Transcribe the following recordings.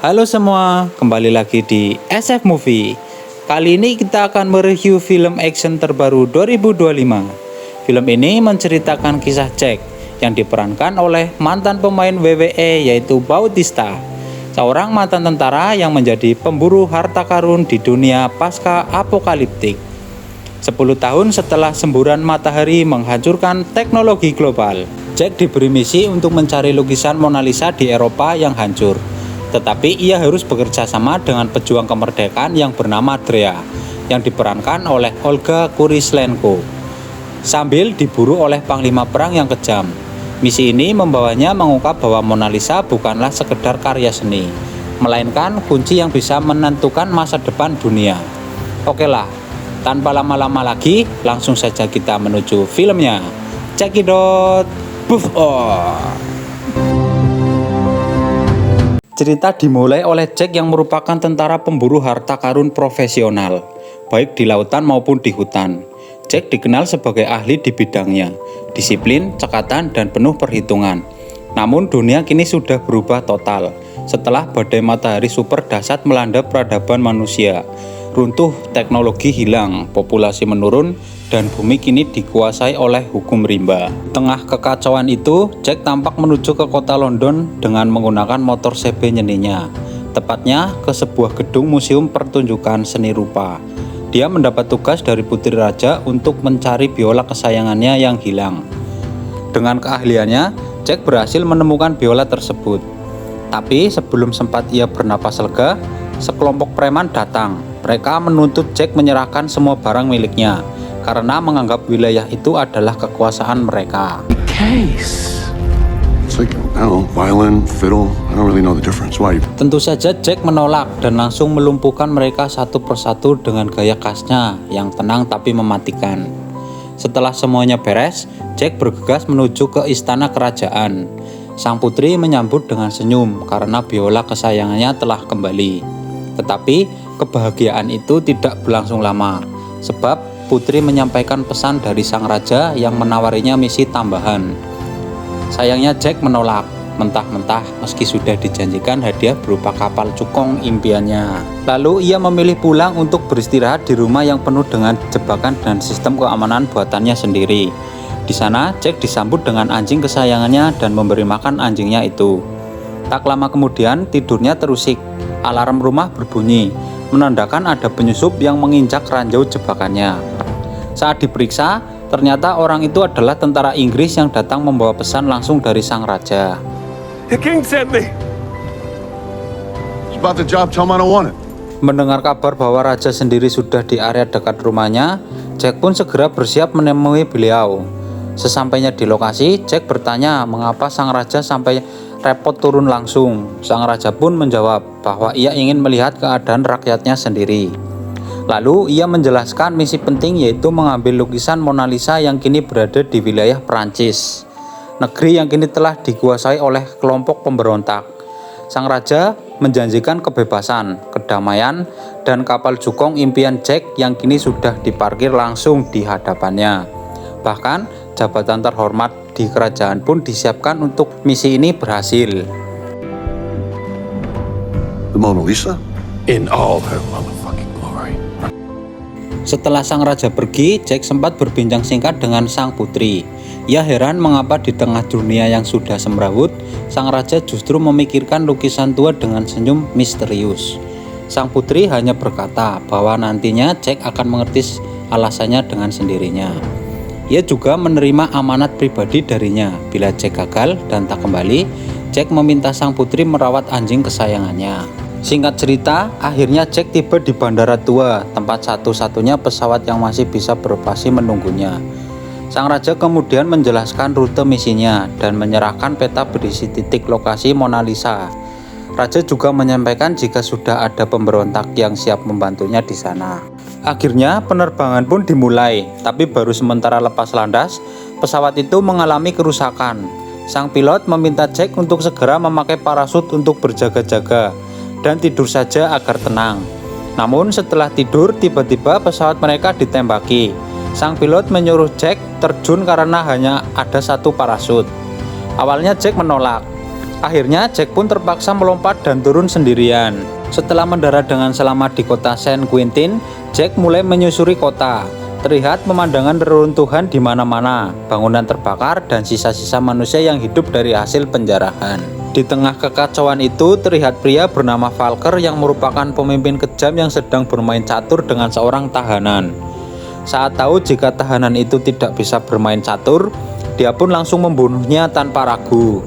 Halo semua, kembali lagi di SF Movie. Kali ini kita akan mereview film action terbaru 2025. Film ini menceritakan kisah Jack yang diperankan oleh mantan pemain WWE yaitu Bautista, seorang mantan tentara yang menjadi pemburu harta karun di dunia pasca apokaliptik. 10 tahun setelah semburan matahari menghancurkan teknologi global, Jack diberi misi untuk mencari lukisan Mona Lisa di Eropa yang hancur. Tetapi ia harus bekerja sama dengan pejuang kemerdekaan yang bernama Drea, yang diperankan oleh Olga Kurylenko, sambil diburu oleh panglima perang yang kejam. Misi ini membawanya mengungkap bahwa Mona Lisa bukanlah sekedar karya seni, melainkan kunci yang bisa menentukan masa depan dunia. Oke lah, tanpa lama-lama lagi, langsung saja kita menuju filmnya. Check it out. Buff. Cerita dimulai oleh Jack yang merupakan tentara pemburu harta karun profesional, baik di lautan maupun di hutan. Jack dikenal sebagai ahli di bidangnya, disiplin, cekatan, dan penuh perhitungan. Namun dunia kini sudah berubah total setelah badai matahari super dahsyat melanda peradaban manusia. Runtuh teknologi hilang, populasi menurun, dan bumi kini dikuasai oleh hukum rimba. Tengah kekacauan itu, Jack tampak menuju ke kota London dengan menggunakan motor CB nyeninya, tepatnya ke sebuah gedung museum pertunjukan seni rupa. Dia mendapat tugas dari putri raja untuk mencari biola kesayangannya yang hilang. Dengan keahliannya, Jack berhasil menemukan biola tersebut. Tapi sebelum sempat ia bernapas lega, sekelompok preman datang. Mereka menuntut Jack menyerahkan semua barang miliknya, karena menganggap wilayah itu adalah kekuasaan mereka. Tentu saja Jack menolak dan langsung melumpuhkan mereka satu persatu dengan gaya khasnya yang tenang tapi mematikan. Setelah semuanya beres, Jack bergegas menuju ke istana kerajaan. Sang putri menyambut dengan senyum karena biola kesayangannya telah kembali. Tetapi kebahagiaan itu tidak berlangsung lama, sebab putri menyampaikan pesan dari sang raja yang menawarinya misi tambahan. Sayangnya Jack menolak, mentah-mentah meski sudah dijanjikan hadiah berupa kapal cukong impiannya. Lalu ia memilih pulang untuk beristirahat di rumah yang penuh dengan jebakan dan sistem keamanan buatannya sendiri. Di sana Jack disambut dengan anjing kesayangannya dan memberi makan anjingnya itu. Tak lama kemudian tidurnya terusik, alarm rumah berbunyi, menandakan ada penyusup yang menginjak ranjau jebakannya. Saat diperiksa, ternyata orang itu adalah tentara Inggris yang datang membawa pesan langsung dari sang raja. The king sent me. It's about the job, tell him I don't want it. Mendengar kabar bahwa raja sendiri sudah di area dekat rumahnya, Jack pun segera bersiap menemui beliau. Sesampainya di lokasi, Jack bertanya mengapa sang raja sampai repot turun langsung. Sang raja pun menjawab bahwa ia ingin melihat keadaan rakyatnya sendiri. Lalu ia menjelaskan misi penting yaitu mengambil lukisan Mona Lisa yang kini berada di wilayah Perancis, negeri yang kini telah dikuasai oleh kelompok pemberontak. Sang raja menjanjikan kebebasan, kedamaian, dan kapal cukong impian Jack yang kini sudah diparkir langsung di hadapannya. Bahkan jabatan terhormat di kerajaan pun disiapkan untuk misi ini berhasil. The Mona Lisa? In all her motherfucking glory. Setelah sang raja pergi, Jack sempat berbincang singkat dengan sang putri. Ia heran mengapa di tengah dunia yang sudah semrawut, sang raja justru memikirkan lukisan tua dengan senyum misterius. Sang putri hanya berkata bahwa nantinya Jack akan mengerti alasannya dengan sendirinya. Ia juga menerima amanat pribadi darinya. Bila Jack gagal dan tak kembali, Jack meminta sang putri merawat anjing kesayangannya. Singkat cerita, akhirnya Jack tiba di bandara tua, tempat satu-satunya pesawat yang masih bisa beroperasi menunggunya. Sang raja kemudian menjelaskan rute misinya dan menyerahkan peta berisi titik lokasi Mona Lisa. Raja juga menyampaikan jika sudah ada pemberontak yang siap membantunya di sana. Akhirnya penerbangan pun dimulai, tapi baru sementara lepas landas, pesawat itu mengalami kerusakan. Sang pilot meminta Jack untuk segera memakai parasut untuk berjaga-jaga dan tidur saja agar tenang. Namun setelah tidur, tiba-tiba pesawat mereka ditembaki. Sang pilot menyuruh Jack terjun karena hanya ada satu parasut. Awalnya Jack menolak, Akhirnya Jack pun terpaksa melompat dan turun sendirian. Setelah mendarat dengan selamat di kota San Quentin, Jack mulai menyusuri kota. Terlihat pemandangan reruntuhan di mana-mana, bangunan terbakar dan sisa-sisa manusia yang hidup dari hasil penjarahan. Di tengah kekacauan itu terlihat pria bernama Walker yang merupakan pemimpin kejam yang sedang bermain catur dengan seorang tahanan. Saat tahu jika tahanan itu tidak bisa bermain catur, dia pun langsung membunuhnya tanpa ragu.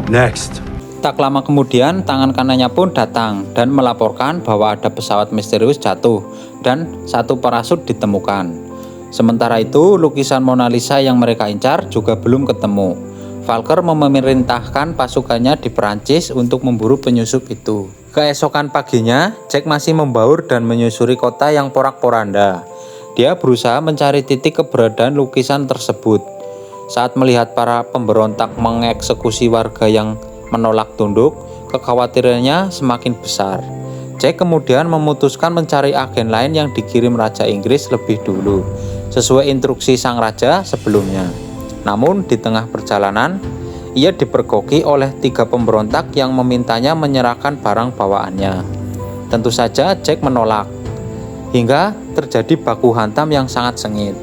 Next. Tak lama kemudian, tangan kanannya pun datang dan melaporkan bahwa ada pesawat misterius jatuh dan satu parasut ditemukan. Sementara itu, lukisan Mona Lisa yang mereka incar juga belum ketemu. Walker memerintahkan pasukannya di Perancis untuk memburu penyusup itu. Keesokan paginya, Jack masih membaur dan menyusuri kota yang porak-poranda. Dia berusaha mencari titik keberadaan lukisan tersebut. Saat melihat para pemberontak mengeksekusi warga yang menolak tunduk, kekhawatirannya semakin besar. Jack kemudian memutuskan mencari agen lain yang dikirim Raja Inggris lebih dulu, sesuai instruksi sang raja sebelumnya. Namun di tengah perjalanan, ia dipergoki oleh 3 pemberontak yang memintanya menyerahkan barang bawaannya. Tentu saja Jack menolak, hingga terjadi baku hantam yang sangat sengit.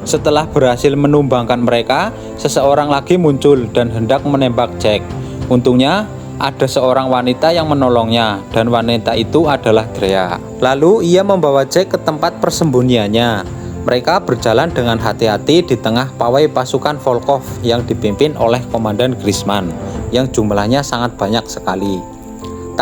Setelah berhasil menumbangkan mereka, seseorang lagi muncul dan hendak menembak Jack. Untungnya, ada seorang wanita yang menolongnya, dan wanita itu adalah Drea. Lalu ia membawa Jack ke tempat persembunyiannya. Mereka berjalan dengan hati-hati di tengah pawai pasukan Volkov yang dipimpin oleh Komandan Grisman, yang jumlahnya sangat banyak sekali.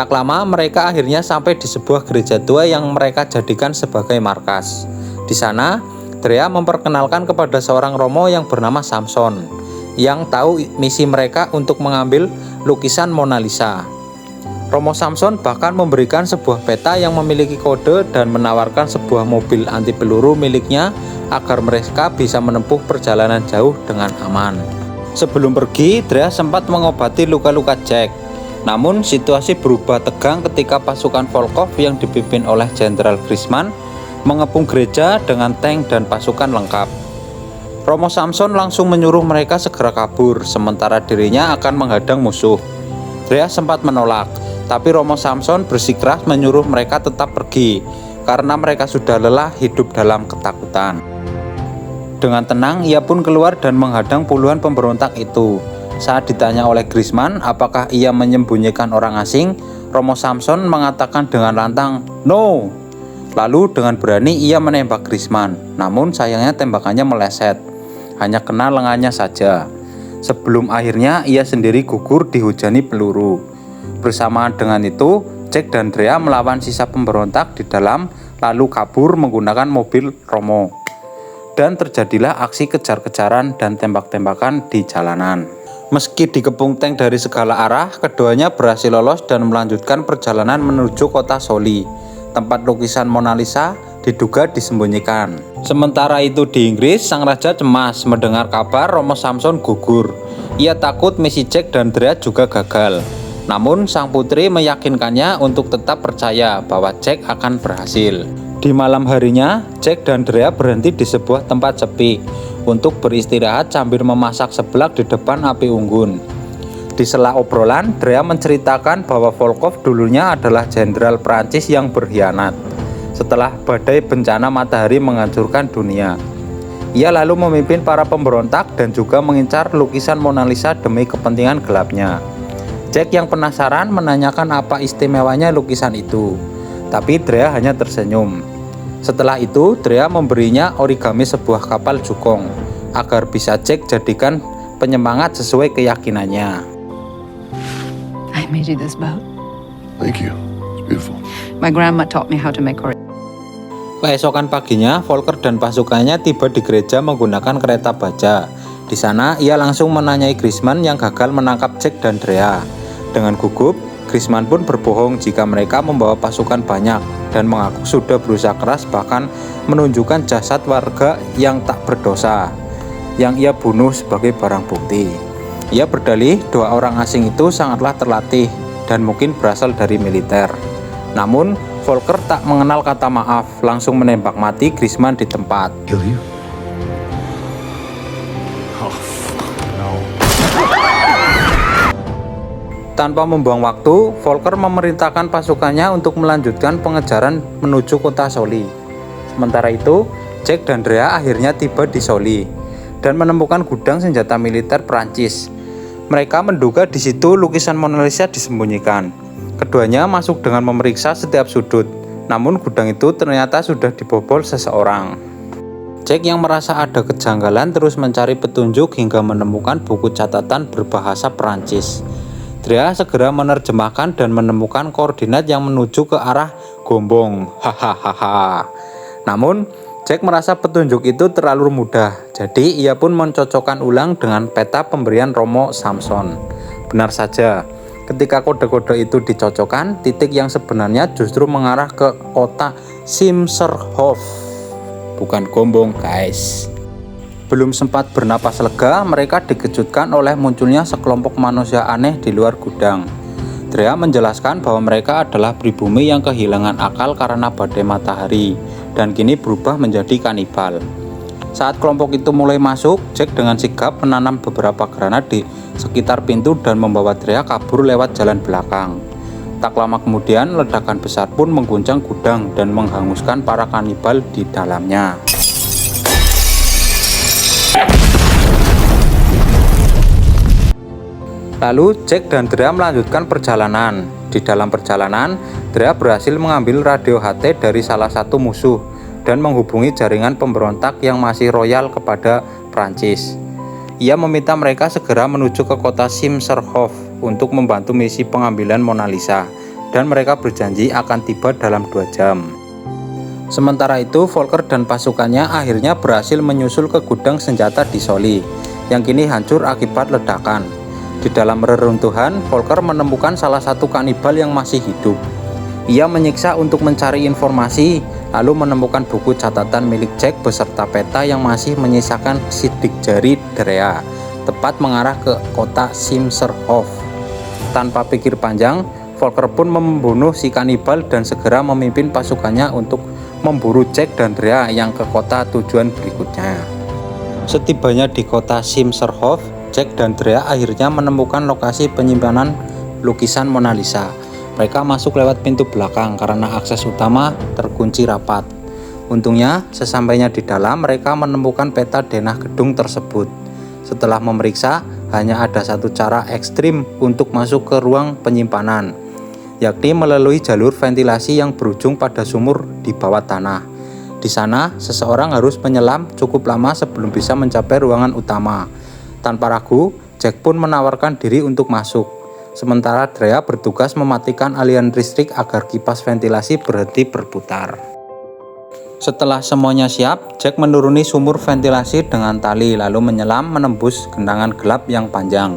Tak lama mereka akhirnya sampai di sebuah gereja tua yang mereka jadikan sebagai markas. Di sana, Drea memperkenalkan kepada seorang Romo yang bernama Samson, yang tahu misi mereka untuk mengambil lukisan Mona Lisa. Romo Samson bahkan memberikan sebuah peta yang memiliki kode dan menawarkan sebuah mobil anti peluru miliknya agar mereka bisa menempuh perjalanan jauh dengan aman. Sebelum pergi, Drea sempat mengobati luka-luka Jack. Namun situasi berubah tegang ketika pasukan Volkov yang dipimpin oleh Jenderal Grisman mengepung gereja dengan tank dan pasukan lengkap. Romo Samson langsung menyuruh mereka segera kabur, sementara dirinya akan menghadang musuh. Drea sempat menolak, tapi Romo Samson bersikeras menyuruh mereka tetap pergi, karena mereka sudah lelah hidup dalam ketakutan. Dengan tenang, ia pun keluar dan menghadang puluhan pemberontak itu. Saat ditanya oleh Grisman apakah ia menyembunyikan orang asing, Romo Samson mengatakan dengan lantang, "No!" Lalu dengan berani ia menembak Grisman, namun sayangnya tembakannya meleset, hanya kena lengannya saja. Sebelum akhirnya ia sendiri gugur dihujani peluru. Bersamaan dengan itu, Jack dan Drea melawan sisa pemberontak di dalam, lalu kabur menggunakan mobil Romo. Dan terjadilah aksi kejar-kejaran dan tembak-tembakan di jalanan. Meski dikepung tank dari segala arah, keduanya berhasil lolos dan melanjutkan perjalanan menuju kota Soli, tempat lukisan Mona Lisa diduga disembunyikan. Sementara itu di Inggris, sang raja cemas mendengar kabar Romo Samson gugur. Ia takut misi Jack dan Drea juga gagal. Namun sang putri meyakinkannya untuk tetap percaya bahwa Jack akan berhasil. Di malam harinya, Jack dan Drea berhenti di sebuah tempat sepi untuk beristirahat sambil memasak seblak di depan api unggun. Di sela obrolan, Drea menceritakan bahwa Volkov dulunya adalah jenderal Prancis yang berkhianat. Setelah badai bencana matahari menghancurkan dunia, ia lalu memimpin para pemberontak dan juga mengincar lukisan Mona Lisa demi kepentingan gelapnya. Jack yang penasaran menanyakan apa istimewanya lukisan itu, tapi Drea hanya tersenyum. Setelah itu, Drea memberinya origami sebuah kapal jukong agar bisa Jack jadikan penyemangat sesuai keyakinannya. I made you this boat. Thank you. It's beautiful. My grandma taught me how to make origami. Keesokan paginya, Volker dan pasukannya tiba di gereja menggunakan kereta baja. Di sana, ia langsung menanyai Grisman yang gagal menangkap Jack dan Drea. Dengan gugup, Grisman pun berbohong jika mereka membawa pasukan banyak dan mengaku sudah berusaha keras, bahkan menunjukkan jasad warga yang tak berdosa yang ia bunuh sebagai barang bukti. Ia berdalih 2 orang asing itu sangatlah terlatih dan mungkin berasal dari militer. Namun, Volker tak mengenal kata maaf, langsung menembak mati Grisman di tempat. Kill you? Oh, fuck, no. Tanpa membuang waktu, Volker memerintahkan pasukannya untuk melanjutkan pengejaran menuju kota Soli. Sementara itu, Jack dan Drea akhirnya tiba di Soli dan menemukan gudang senjata militer Prancis. Mereka menduga di situ lukisan Mona Lisa disembunyikan. Keduanya masuk dengan memeriksa setiap sudut, namun gudang itu ternyata sudah dibobol seseorang. Jack yang merasa ada kejanggalan terus mencari petunjuk hingga menemukan buku catatan berbahasa Prancis. Drea segera menerjemahkan dan menemukan koordinat yang menuju ke arah Gombong. Hahaha. Namun, Jack merasa petunjuk itu terlalu mudah, jadi ia pun mencocokkan ulang dengan peta pemberian Romo Samson. Benar saja, ketika kode-kode itu dicocokkan, titik yang sebenarnya justru mengarah ke kota Simserhof, bukan Gombong, guys. Belum sempat bernapas lega, mereka dikejutkan oleh munculnya sekelompok manusia aneh di luar gudang. Drea menjelaskan bahwa mereka adalah pribumi yang kehilangan akal karena badai matahari dan kini berubah menjadi kanibal. Saat kelompok itu mulai masuk, Jack dengan sigap menanam beberapa granat di sekitar pintu dan membawa Drea kabur lewat jalan belakang. Tak lama kemudian, ledakan besar pun mengguncang gudang dan menghanguskan para kanibal di dalamnya. Lalu Jack dan Drea melanjutkan perjalanan. Di dalam perjalanan, Drea berhasil mengambil radio HT dari salah satu musuh dan menghubungi jaringan pemberontak yang masih royal kepada Prancis. Ia meminta mereka segera menuju ke kota Simserhof untuk membantu misi pengambilan Mona Lisa, dan mereka berjanji akan tiba dalam 2 jam. Sementara itu, Volker dan pasukannya akhirnya berhasil menyusul ke gudang senjata di Soli, yang kini hancur akibat ledakan. Di dalam reruntuhan, Volker menemukan salah satu kanibal yang masih hidup. Ia menyiksa untuk mencari informasi, lalu menemukan buku catatan milik Jack beserta peta yang masih menyisakan sidik jari Drea, tepat mengarah ke kota Simserhof. Tanpa pikir panjang, Volker pun membunuh si kanibal dan segera memimpin pasukannya untuk memburu Jack dan Drea yang ke kota tujuan berikutnya. Setibanya di kota Simserhof, Jack dan Drea akhirnya menemukan lokasi penyimpanan lukisan Mona Lisa. Mereka masuk lewat pintu belakang karena akses utama terkunci rapat. Untungnya, sesampainya di dalam, mereka menemukan peta denah gedung tersebut. Setelah memeriksa, hanya ada satu cara ekstrim untuk masuk ke ruang penyimpanan, yakni melalui jalur ventilasi yang berujung pada sumur di bawah tanah. Di sana, seseorang harus menyelam cukup lama sebelum bisa mencapai ruangan utama. Tanpa ragu, Jack pun menawarkan diri untuk masuk. Sementara Drea bertugas mematikan aliran listrik agar kipas ventilasi berhenti berputar. Setelah semuanya siap, Jack menuruni sumur ventilasi dengan tali lalu menyelam menembus genangan gelap yang panjang.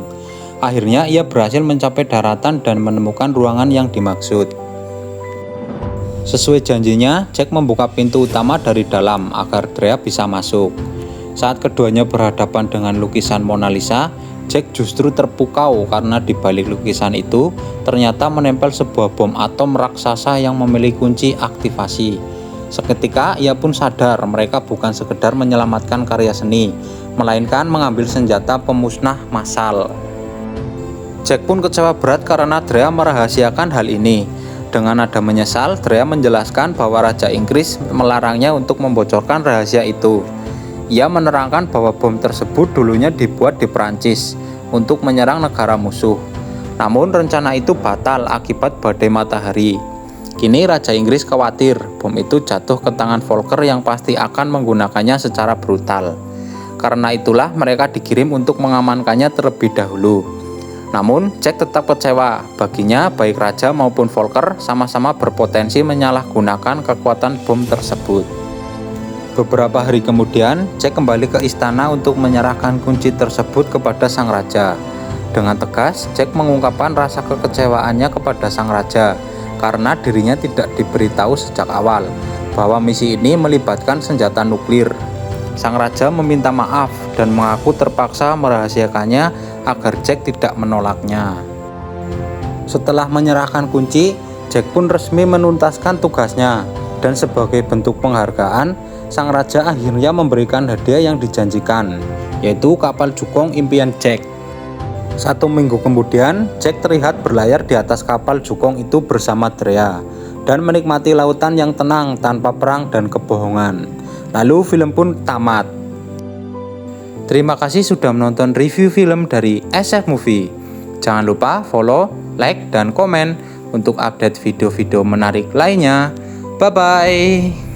Akhirnya ia berhasil mencapai daratan dan menemukan ruangan yang dimaksud. Sesuai janjinya, Jack membuka pintu utama dari dalam agar Drea bisa masuk. Saat keduanya berhadapan dengan lukisan Mona Lisa, Jack justru terpukau karena di balik lukisan itu ternyata menempel sebuah bom atom raksasa yang memiliki kunci aktivasi. Seketika ia pun sadar mereka bukan sekedar menyelamatkan karya seni, melainkan mengambil senjata pemusnah massal. Jack pun kecewa berat karena Drea merahasiakan hal ini. Dengan nada menyesal, Drea menjelaskan bahwa Raja Inggris melarangnya untuk membocorkan rahasia itu. Ia menerangkan bahwa bom tersebut dulunya dibuat di Prancis untuk menyerang negara musuh. Namun rencana itu batal akibat badai matahari. Kini Raja Inggris khawatir bom itu jatuh ke tangan Volker yang pasti akan menggunakannya secara brutal. Karena itulah mereka dikirim untuk mengamankannya terlebih dahulu. Namun Jack tetap kecewa, baginya baik Raja maupun Volker sama-sama berpotensi menyalahgunakan kekuatan bom tersebut. Beberapa hari kemudian, Jack kembali ke istana untuk menyerahkan kunci tersebut kepada sang raja. Dengan tegas, Jack mengungkapkan rasa kekecewaannya kepada sang raja karena dirinya tidak diberitahu sejak awal bahwa misi ini melibatkan senjata nuklir. Sang raja meminta maaf dan mengaku terpaksa merahasiakannya agar Jack tidak menolaknya. Setelah menyerahkan kunci, Jack pun resmi menuntaskan tugasnya, dan sebagai bentuk penghargaan, sang raja akhirnya memberikan hadiah yang dijanjikan, yaitu kapal Jukong impian Jack. 1 minggu kemudian, Jack terlihat berlayar di atas kapal Jukong itu bersama Drea, dan menikmati lautan yang tenang tanpa perang dan kebohongan. Lalu film pun tamat. Terima kasih sudah menonton review film dari SF Movie. Jangan lupa follow, like, dan komen untuk update video-video menarik lainnya. Bye-bye.